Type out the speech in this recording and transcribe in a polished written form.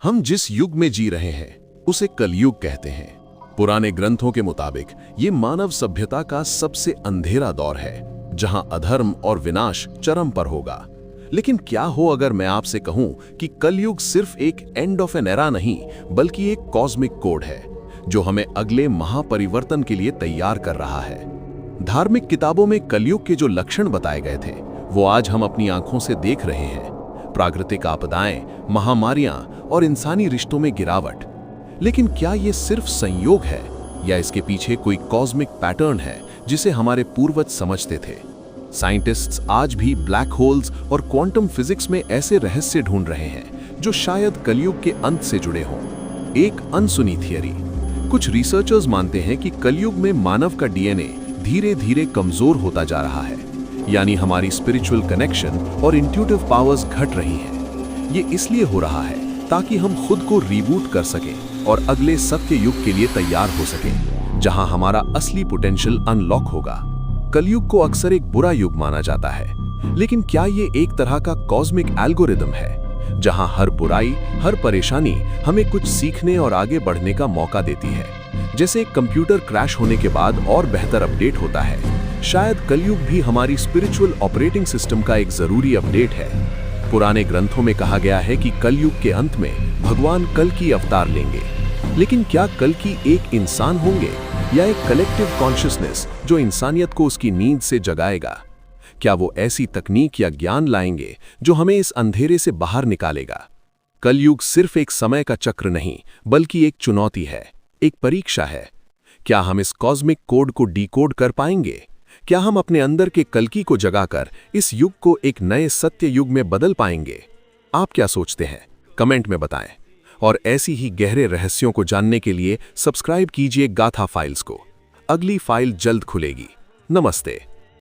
हम जिस युग में जी रहे हैं उसे कलयुग कहते हैं। पुराने ग्रंथों के मुताबिक ये मानव सभ्यता का सबसे अंधेरा दौर है, जहां अधर्म और विनाश चरम पर होगा। लेकिन क्या हो अगर मैं आपसे कहूं कि कलयुग सिर्फ एक एंड ऑफ एन एरा नहीं, बल्कि एक कॉस्मिक कोड है जो हमें अगले महापरिवर्तन के लिए तैयार कर रहा है। धार्मिक किताबों में कलयुग के जो लक्षण बताए गए थे वो आज हम अपनी आंखों से देख रहे हैं। प्राकृतिक आपदाएं, महामारियां और इंसानी रिश्तों में गिरावट। लेकिन क्या ये सिर्फ संयोग है या इसके पीछे कोई कॉस्मिक पैटर्न है जिसे हमारे पूर्वज समझते थे? साइंटिस्ट्स आज भी ब्लैक होल्स और क्वांटम फिजिक्स में ऐसे रहस्य ढूंढ रहे हैं जो शायद कलयुग के अंत से जुड़े हों। एक अनसुनी थियरी। कुछ रिसर्चर्स मानते हैं कि कलयुग में मानव का डीएनए धीरे धीरे कमजोर होता जा रहा है, यानी हमारी स्पिरिचुअल कनेक्शन और इंट्यूटिव पावर्स घट रही हैं। ये इसलिए हो रहा है ताकि हम खुद को रीबूट कर सकें और अगले सत्य युग के लिए तैयार हो सकें, जहां हमारा असली पोटेंशियल अनलॉक होगा। कलयुग को अक्सर एक बुरा युग माना जाता है, लेकिन क्या ये एक तरह का कॉस्मिक एल्गोरिदम है जहां हर बुराई, हर परेशानी हमें कुछ सीखने और आगे बढ़ने का मौका देती है? जैसे एक कंप्यूटर क्रैश होने के बाद और बेहतर अपडेट होता है, शायद कलयुग भी हमारी स्पिरिचुअल ऑपरेटिंग सिस्टम का एक जरूरी अपडेट है। पुराने ग्रंथों में कहा गया है कि कलयुग के अंत में भगवान कल की अवतार लेंगे। लेकिन क्या कल की एक इंसान होंगे या एक कलेक्टिव कॉन्शियसनेस जो इंसानियत को उसकी नींद से जगाएगा? क्या वो ऐसी तकनीक या ज्ञान लाएंगे जो हमें इस अंधेरे से बाहर निकालेगा? कलयुग सिर्फ एक समय का चक्र नहीं, बल्कि एक चुनौती है, एक परीक्षा है। क्या हम इस कॉस्मिक कोड को डिकोड कर पाएंगे? क्या हम अपने अंदर के कल्कि को जगाकर इस युग को एक नए सत्य युग में बदल पाएंगे? आप क्या सोचते हैं? कमेंट में बताएं। और ऐसी ही गहरे रहस्यों को जानने के लिए सब्सक्राइब कीजिए गाथा फाइल्स को। अगली फाइल जल्द खुलेगी। नमस्ते।